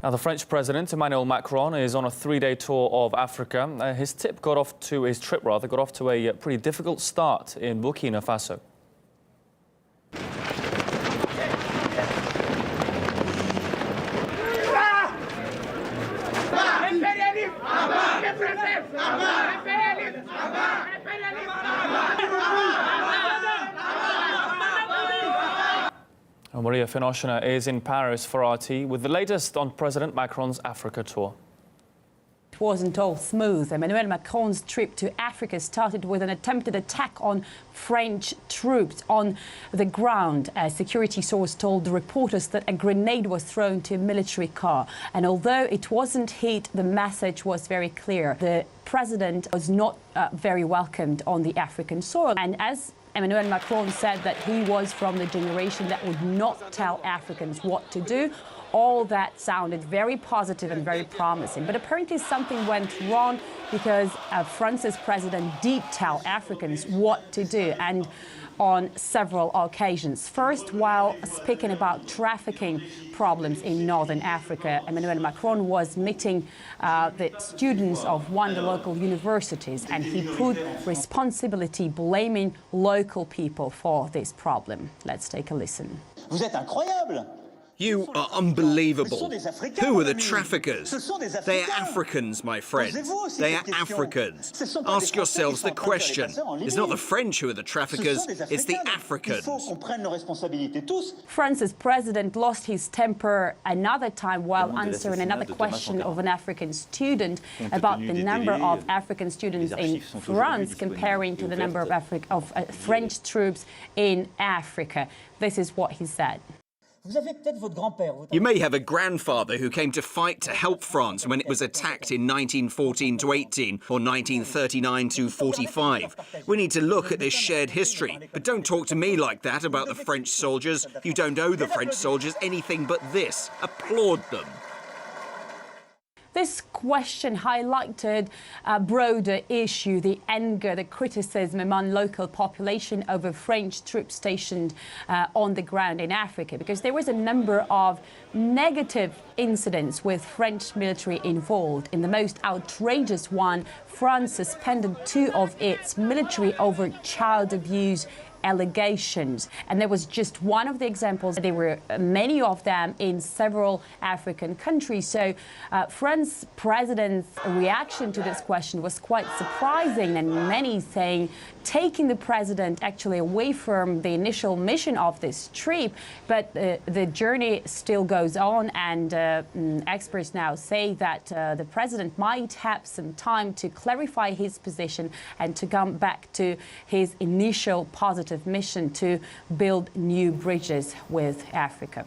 Now, the French President Emmanuel Macron is on a three-day tour of Africa. His trip got off to a pretty difficult start in Burkina Faso. Maria Finoshina is in Paris for RT with the latest on President Macron's Africa tour. It wasn't all smooth. Emmanuel Macron's trip to Africa started with an attempted attack on French troops on the ground. A security source told the reporters that a grenade was thrown to a military car. And although it wasn't hit, the message was very clear. The president was not very welcomed on the African soil. And as Emmanuel Macron said that he was from the generation that would not tell Africans what to do. All that sounded very positive and very promising. But apparently something went wrong because France's president did tell Africans what to do, and on several occasions. First, while speaking about trafficking problems in northern Africa, Emmanuel Macron was meeting the students of one of the local universities, and he put responsibility blaming local people for this problem. Let's take a listen. Vous êtes incroyable. You are unbelievable. Who are the traffickers? They are Africans, my friend. They are Africans. Ask yourselves the question. It's not the French who are the traffickers, it's the Africans. France's president lost his temper another time while answering another question of an African student about the number of African students in France comparing to the number of French troops in Africa. This is what he said. You may have a grandfather who came to fight to help France when it was attacked in 1914 to 18 or 1939 to 45. We need to look at this shared history. But don't talk to me like that about the French soldiers. You don't owe the French soldiers anything but this. Applaud them. This question highlighted a broader issue, the anger, the criticism among local population over French troops stationed on the ground in Africa, because there was a number of negative incidents with French military involved. In the most outrageous one, France suspended 2 of its military over child abuse allegations. And there was just one of the examples. There were many of them in several African countries. So France's president's reaction to this question was quite surprising, and many saying taking the president actually away from the initial mission of this trip. But the journey still goes on, and experts now say that the president might have some time to clarify his position and to come back to his initial positive mission to build new bridges with Africa.